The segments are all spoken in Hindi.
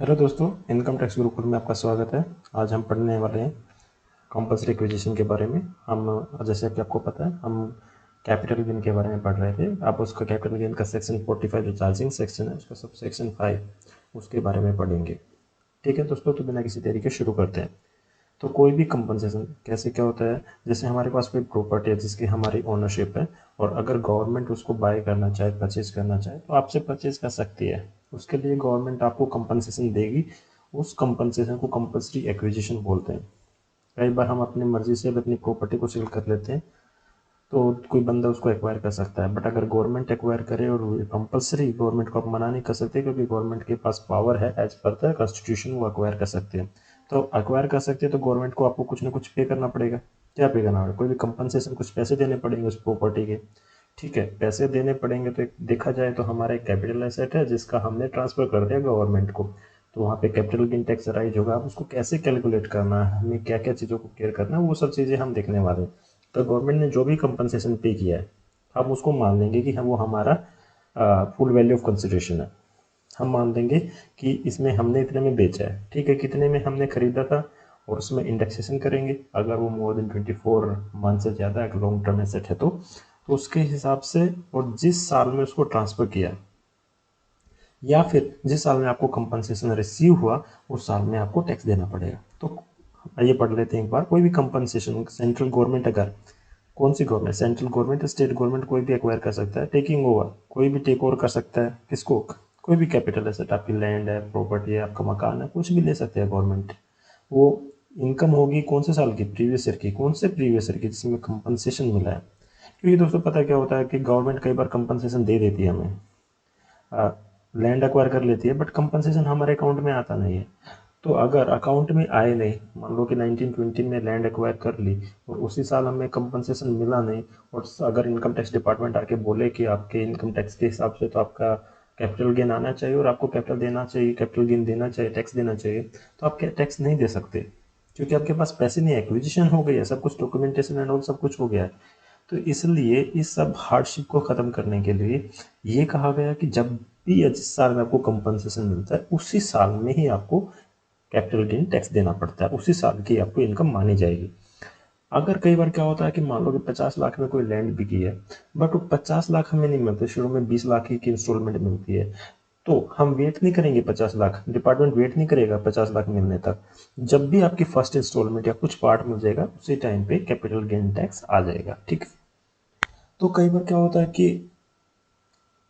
हेलो दोस्तों, इनकम टैक्स गुरुकुल में आपका स्वागत है। आज हम पढ़ने वाले हैं कंपल्सरी एक्विजिशन के बारे में। हम जैसे कि आपको पता है, हम कैपिटल गेन के बारे में पढ़ रहे थे। आप उसका कैपिटल गेन का सेक्शन 45 जो चार्जिंग सेक्शन है, उसका सब सेक्शन 5 उसके बारे में पढ़ेंगे। ठीक है दोस्तों, तो बिना किसी देरी के शुरू करते हैं। तो कोई भी कंपनसेशन कैसे क्या होता है, जैसे हमारे पास कोई प्रॉपर्टी है जिसकी हमारी ओनरशिप है, और अगर गवर्नमेंट उसको बाय करना चाहे, परचेज करना चाहे, तो आपसे परचेज कर सकती है। उसके लिए गवर्नमेंट आपको कंपनसेशन देगी। उस कंपनसेशन को कंपल्सरी एक्विजिशन बोलते हैं। कई बार हम अपनी मर्जी से भी अपनी प्रॉपर्टी को सेल कर लेते हैं, तो कोई बंदा उसको एक्वायर कर सकता है। बट अगर गवर्नमेंट एक्वायर करे, और कंपल्सरी, गवर्नमेंट को आप मना नहीं कर सकते, क्योंकि गवर्नमेंट के पास पावर है, एज पर द कॉन्स्टिट्यूशन वो एक्वायर कर सकते हैं। तो एक्वायर कर सकते हैं तो गवर्नमेंट को आपको कुछ ना कुछ पे करना पड़ेगा। क्या पे करना पड़ेगा? कोई भी कंपनसेशन, कुछ पैसे देने पड़ेंगे उस प्रॉपर्टी के। ठीक है, पैसे देने पड़ेंगे। तो एक देखा जाए तो हमारा एक कैपिटल एसेट है जिसका हमने ट्रांसफर कर दिया गवर्नमेंट को। तो वहाँ पे कैपिटल गेन टैक्स राइज होगा। अब उसको कैसे कैलकुलेट करना है, हमें क्या क्या चीज़ों को केयर करना है, वो सब चीज़ें हम देखने वाले हैं। तो गवर्नमेंट ने जो भी कंपनसेशन पे किया है, हम उसको मान लेंगे कि हम वो हमारा फुल वैल्यू ऑफ कंसिडरेशन है। हम मान लेंगे कि इसमें हमने इतने में बेचा है। ठीक है, कितने में हमने खरीदा था, और उसमें इंडेक्सेशन करेंगे। अगर वो मोर देन 24 मंथ से ज़्यादा लॉन्ग टर्म एसेट है तो उसके हिसाब से, और जिस साल में उसको ट्रांसफ़र किया, या फिर जिस साल में आपको कंपनसेशन रिसीव हुआ, उस साल में आपको टैक्स देना पड़ेगा। तो आइए पढ़ लेते हैं एक बार। कोई भी कंपनसेशन सेंट्रल गवर्नमेंट, अगर कौन सी government, central government, state government, कोई भी एक्वायर कर सकता है। टेकिंग ओवर, कोई भी टेक ओवर कर सकता है। किसको? कोई भी कैपिटल एसेट, आपकी लैंड है, प्रॉपर्टी है, आपका मकान है, कुछ भी ले सकते हैं गवर्नमेंट। वो इनकम होगी कौन से साल की? प्रीवियस ईयर की। कौन से प्रीवियस ईयर की जिसमें कंपनसेशन मिला है? क्योंकि दोस्तों पता क्या होता है कि गवर्नमेंट कई बार कंपनसेशन दे देती है हमें, लैंड एक्वायर कर लेती है, बट कंपनसेशन हमारे अकाउंट में आता नहीं है। तो अगर अकाउंट में आए नहीं, मान लो कि 1920 में लैंड एक्वायर कर ली और उसी साल हमें कंपनसेशन मिला नहीं, और अगर इनकम टैक्स डिपार्टमेंट आके बोले कि आपके इनकम टैक्स के हिसाब से तो आपका कैपिटल गेन आना चाहिए, और आपको कैपिटल देना चाहिए, कैपिटल गेन देना चाहिए, टैक्स देना चाहिए, तो आप टैक्स नहीं दे सकते, क्योंकि आपके पास पैसे नहीं, एक्विजिशन हो गई है, सब कुछ डॉक्यूमेंटेशन एंड ऑल सब कुछ हो गया है। तो इसलिए इस सब हार्डशिप को ख़त्म करने के लिए ये कहा गया कि जब भी या जिस साल में आपको कंपनसेशन मिलता है, उसी साल में ही आपको कैपिटल गेन टैक्स देना पड़ता है। उसी साल की आपको इनकम मानी जाएगी। अगर कई बार क्या होता है कि मान लो कि 50 लाख में कोई लैंड बिकी है, बट वो 50 लाख हमें नहीं मिलते, शुरू में 20 लाख की इंस्टॉलमेंट मिलती है। तो हम वेट नहीं करेंगे 50 लाख, डिपार्टमेंट वेट नहीं करेगा 50 लाख मिलने तक। जब भी आपकी फर्स्ट इंस्टॉलमेंट या कुछ पार्ट मिल जाएगा, उसी टाइम पे कैपिटल गेन टैक्स आ जाएगा। ठीक। तो कई बार क्या होता है कि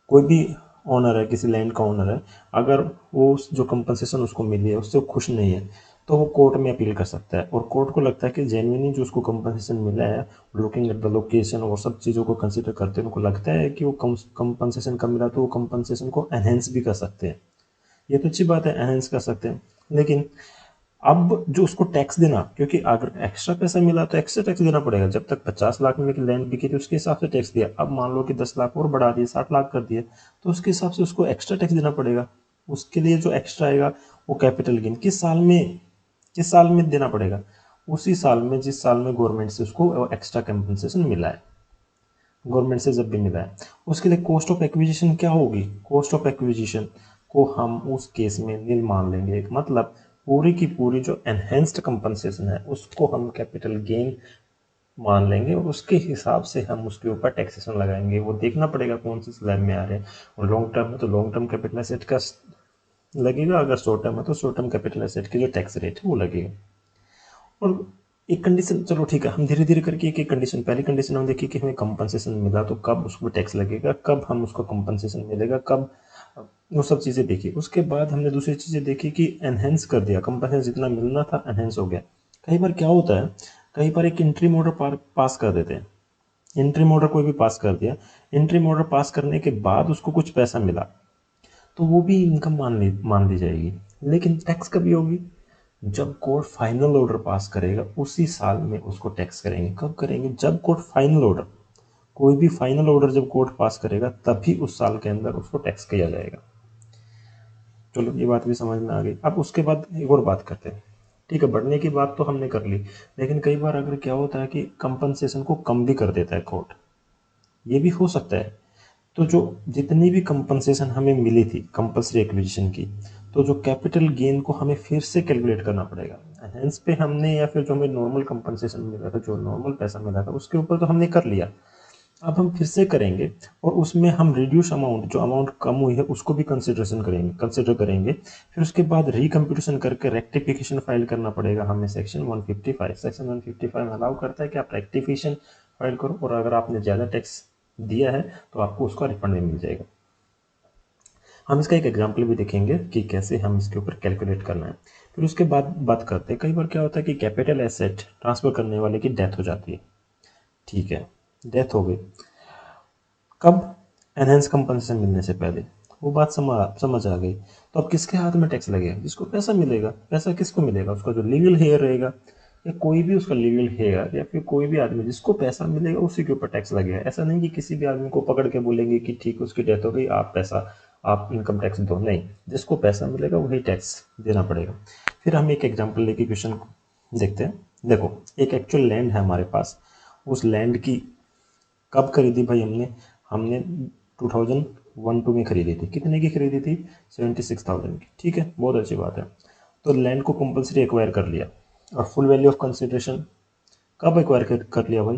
कोई भी ओनर है, किसी लैंड का ओनर है, अगर वो जो कंपनसेशन उसको मिली है उससे वो खुश नहीं है, तो वो कोर्ट में अपील कर सकता है। और कोर्ट को लगता है कि जेन्युइनली जो उसको कंपनसेशन मिला है, लुकिंग एट द लोकेशन और सब चीज़ों को कंसिडर करते हैं, उनको लगता है कि वो कंपनसेशन कम मिला, तो वो कंपनसेशन को एनहेंस भी कर सकते हैं। ये तो अच्छी बात है, एनहेंस कर सकते हैं। लेकिन अब जो उसको टैक्स देना, क्योंकि अगर एक्स्ट्रा पैसा मिला तो एक्स्ट्रा टैक्स देना पड़ेगा। जब तक 50 लाख में की लैंड बिकी थी उसके हिसाब से टैक्स दिया, अब मान लो कि 10 लाख और बढ़ा दिए, 60 लाख कर दिए, तो उसके हिसाब से उसको एक्स्ट्रा टैक्स देना पड़ेगा। उसके लिए जो एक्स्ट्रा आएगा वो कैपिटल गेन किस साल में देना पड़ेगा? उसी साल में जिस साल में गवर्नमेंट से उसको एक्स्ट्रा कंपनसेशन मिला है। गवर्नमेंट से जब भी मिला है, उसके लिए कॉस्ट ऑफ एक्विजिशन क्या होगी? कॉस्ट ऑफ एक्विजिशन को हम उस केस में नील मान लेंगे। मतलब पूरी की पूरी जो एनहेंस्ड कंपनसेशन है उसको हम कैपिटल गेन मान लेंगे, और उसके हिसाब से हम उसके ऊपर टैक्सेशन लगाएंगे। वो देखना पड़ेगा कौन से स्लैब में आ रहे हैं। और लॉन्ग टर्म है तो लॉन्ग टर्म कैपिटल एसेट का लगेगा, अगर शॉर्ट टर्म है तो शॉर्ट टर्म कैपिटल एसेट की जो टैक्स रेट है वो लगेगा। और एक कंडीशन, चलो ठीक है, हम धीरे धीरे करके एक एक कंडीशन, पहली कंडीशन हम देखिए कि हमें कंपनसेशन मिला तो कब उसको टैक्स लगेगा, कब हम उसको कंपनसेशन मिलेगा, कब, वो सब चीज़ें देखी। उसके बाद हमने दूसरी चीज़ें देखी कि एनहेंस कर दिया, कंपनसेशन जितना मिलना था एनहेंस हो गया। कई बार क्या होता है, कई बार एक इंट्रीम ऑर्डर पास कर देते हैं। इंट्रीम ऑर्डर कोई भी पास कर दिया, इंट्रीम ऑर्डर पास करने के बाद उसको कुछ पैसा मिला, तो वो भी इनकम मान ली जाएगी। लेकिन टैक्स कभी होगी? जब कोर्ट फाइनल ऑर्डर पास करेगा उसी साल में उसको टैक्स करेंगे। कब करेंगे? जब कोर्ट फाइनल ऑर्डर, कोई भी फाइनल ऑर्डर जब कोर्ट पास करेगा तभी उस साल के अंदर उसको टैक्स किया जाएगा। चलो ये बात भी समझ में आ गई। अब उसके बाद एक और बात करते हैं। ठीक है, बढ़ने की बात तो हमने कर ली, लेकिन कई बार अगर क्या होता है कि कंपनसेशन को कम भी कर देता है कोर्ट, ये भी हो सकता है। तो जो जितनी भी कंपनसेशन हमें मिली थी कंपल्सरी एक्विजिशन की, तो जो कैपिटल गेन को हमें फिर से कैलकुलेट करना पड़ेगा। एनहेंस पे हमने या फिर जो हमें नॉर्मल कंपनसेशन मिला था, जो नॉर्मल पैसा मिला था, उसके ऊपर तो हमने कर लिया। अब हम फिर से करेंगे और उसमें हम रिड्यूस अमाउंट, जो अमाउंट कम हुई है उसको भी कंसिडर करेंगे। फिर उसके बाद रिकम्प्यूटेशन करके रेक्टिफिकेशन फाइल करना पड़ेगा हमें। सेक्शन 155 में अलाउ करता है कि आप रेक्टिफिकेशन फाइल करो, और अगर आपने ज़्यादा टैक्स दिया है तो आपको उसका रिफंड भी मिल जाएगा। हम इसका एक एग्जाम्पल भी देखेंगे कि कैसे हम इसके ऊपर कैलकुलेट करना है। फिर उसके बाद बात करते हैं, कई बार क्या होता है कि कैपिटल एसेट ट्रांसफर करने वाले की डेथ हो जाती है। ठीक है, डेथ हो गई, कब? एनहेंस कंपनसेशन मिलने से पहले। वो बात समझ आ गई। तो अब किसके हाथ में टैक्स लगेगा? जिसको पैसा मिलेगा। पैसा किसको मिलेगा? उसका जो लीगल हेयर रहेगा, या कोई भी उसका लीगल हेयर, या फिर कोई भी आदमी जिसको पैसा मिलेगा उसी के ऊपर टैक्स लगेगा। ऐसा नहीं कि किसी भी आदमी को पकड़ के बोलेंगे कि ठीक है उसकी डेथ हो गई, आप इनकम टैक्स दो। नहीं, जिसको पैसा मिलेगा वही टैक्स देना पड़ेगा। फिर हम एक एग्जाम्पल लेके क्वेश्चन देखते हैं। देखो, एक एक्चुअल लैंड है हमारे पास। उस लैंड की कब खरीदी भाई? हमने 2001-2 में खरीदी थी। कितने की खरीदी थी? 76,000 की। ठीक है, बहुत अच्छी बात है। तो लैंड को कंपल्सरी एक्वायर कर लिया, और फुल वैल्यू ऑफ कंसिडरेशन कब एक्वायर कर लिया भाई?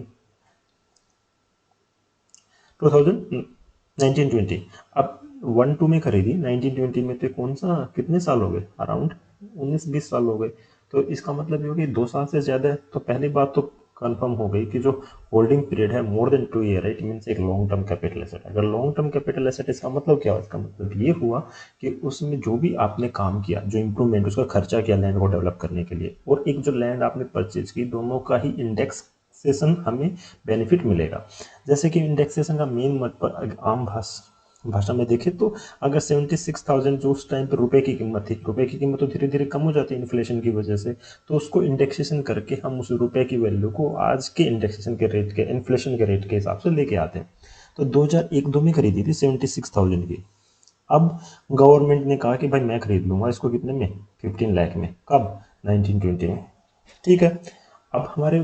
1920। अब 1-2 में खरीदी, 1920 में तो कौन सा, कितने साल हो गए? अराउंड 19-20 साल हो गए। तो इसका मतलब ये हो कि 2 साल से ज़्यादा है। तो पहली बात तो कंफर्म हो गई कि जो होल्डिंग पीरियड है more than 2 year, it means एक लॉन्ग टर्म कैपिटल एसेट। अगर लॉन्ग टर्म कैपिटल एसेट, इसका मतलब क्या हुआ? इसका मतलब ये हुआ कि उसमें जो भी आपने काम किया, जो इंप्रूवमेंट, उसका खर्चा किया लैंड को डेवलप करने के लिए, और एक जो लैंड आपने परचेज की, दोनों का ही इंडेक्सेशन हमें बेनिफिट मिलेगा। जैसे कि इंडेक्सेशन का मेन मतलब आम भाषा में देखें तो, अगर 76,000 जो उस टाइम पे रुपए की कीमत थी, रुपए की कीमत तो धीरे धीरे कम हो जाती है इन्फ्लेशन की वजह से, तो उसको इंडेक्सेशन करके हम उस रुपए की वैल्यू को आज के इंडेक्सेशन के रेट के, इन्फ्लेशन के रेट के हिसाब से लेके आते हैं। तो 2001-2 में खरीदी थी 76,000 की। अब गवर्नमेंट ने कहा कि भाई मैं खरीद लूंगा इसको, कितने में? 15 लाख में। कब? 1920 में। ठीक है, अब हमारे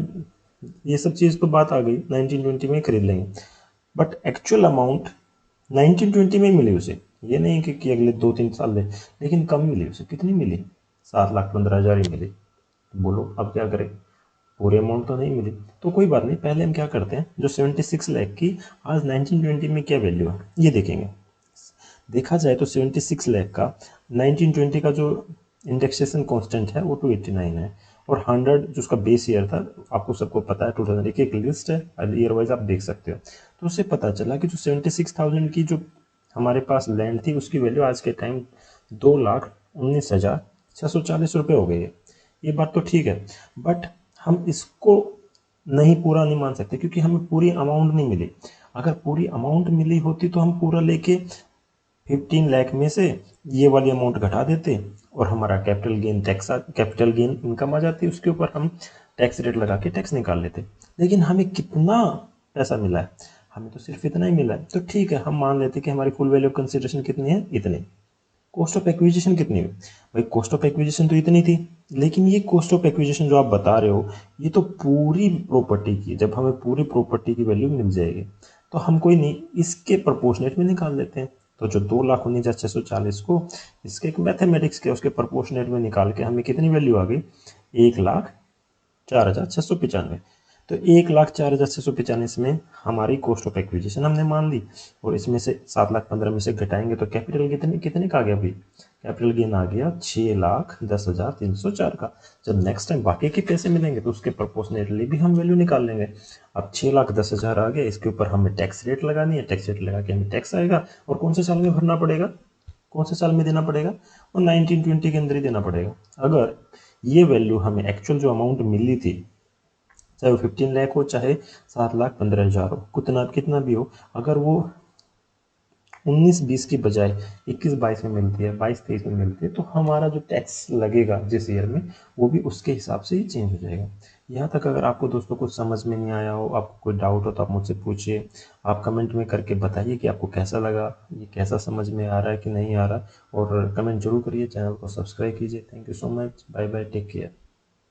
ये सब चीज़ तो बात आ गई, 1920 में खरीद लेंगे। बट एक्चुअल अमाउंट 1920 में ही मिली उसे। ये नहीं कि अगले 2-3 साल ले, लेकिन कम मिली उसे। कितनी मिली? 7,15,000 ही मिली। बोलो अब क्या करें? पूरे अमाउंट तो नहीं मिली। तो कोई बात नहीं, पहले हम क्या करते हैं, जो 76 लाख की आज 1920 में क्या वैल्यू है ये देखेंगे। देखा जाए तो 76 लाख का 1920 का जो इंडेक्सेशन कांस्टेंट है वो 289 है, और 100 जो उसका बेस ईयर था, आपको सबको पता है 2000 एक लिस्ट है, ईयर वाइज आप देख सकते हो। तो उससे पता चला कि जो 76,000 की जो हमारे पास लैंड थी, उसकी वैल्यू आज के टाइम 2,19,640 रुपये हो गई है। ये बात तो ठीक है, बट हम इसको पूरा नहीं मान सकते, क्योंकि हमें पूरी अमाउंट नहीं मिली। अगर पूरी अमाउंट मिली होती तो हम पूरा लेके 15 लाख में से ये वाली अमाउंट घटा देते, और हमारा कैपिटल गेन इनकम आ जाती, उसके ऊपर हम टैक्स रेट लगा के टैक्स निकाल लेते। लेकिन हमें कितना पैसा मिला है? हमें तो सिर्फ इतना ही मिला है। तो ठीक है, हम मान लेते कि हमारी फुल वैल्यू ऑफ कंसिडरेशन कितनी है? इतनी। कॉस्ट ऑफ एक्विजिशन कितनी हुई भाई? कॉस्ट ऑफ एक्विजिशन तो इतनी थी, लेकिन ये कॉस्ट ऑफ एक्विजिशन जो आप बता रहे हो, ये तो पूरी प्रॉपर्टी की, जब हमें पूरी प्रॉपर्टी की वैल्यू मिल जाएगी तो हम कोई नहीं, इसके प्रोपोर्शनेट में निकाल लेते हैं। तो जो 2,19,640 को, इसके एक मैथमेटिक्स के उसके प्रोपोर्शनेट में निकाल के हमें कितनी वैल्यू आ गई? 1,04,695। तो 1,04,695 में हमारी कॉस्ट ऑफ एक्विजिशन हमने मान ली, और इसमें से 7,15,000 में से घटाएंगे तो कैपिटल कितने कितने का आ गया भाई? कैपिटल गेन आ गया 6,10,304 का। जब नेक्स्ट टाइम बाकी के पैसे मिलेंगे तो उसके प्रोपोर्शनेटली भी हम वैल्यू निकाल लेंगे। अब 6,10,000 आ गया, इसके ऊपर हमें टैक्स रेट लगानी है, टैक्स रेट लगा के हमें टैक्स आएगा, और कौन से साल में भरना पड़ेगा, कौन से साल में देना पड़ेगा? और 1920 के अंदर ही देना पड़ेगा। अगर ये वैल्यू हमें एक्चुअल जो अमाउंट मिली थी, चाहे वो 15 लाख हो, चाहे 7,15,000 हो, कितना कितना भी हो, अगर वो 19-20 की बजाय 21-22 में मिलती है, 22-23 में मिलती है, तो हमारा जो टैक्स लगेगा जिस ईयर में, वो भी उसके हिसाब से ही चेंज हो जाएगा। यहाँ तक अगर आपको दोस्तों कुछ समझ में नहीं आया हो, आपको कोई डाउट हो, तो आप मुझसे पूछिए। आप कमेंट में करके बताइए कि आपको कैसा लगा, ये कैसा समझ में आ रहा है कि नहीं आ रहा, और कमेंट जरूर करिए, चैनल को सब्सक्राइब कीजिए। Thank you so much, bye bye, take care.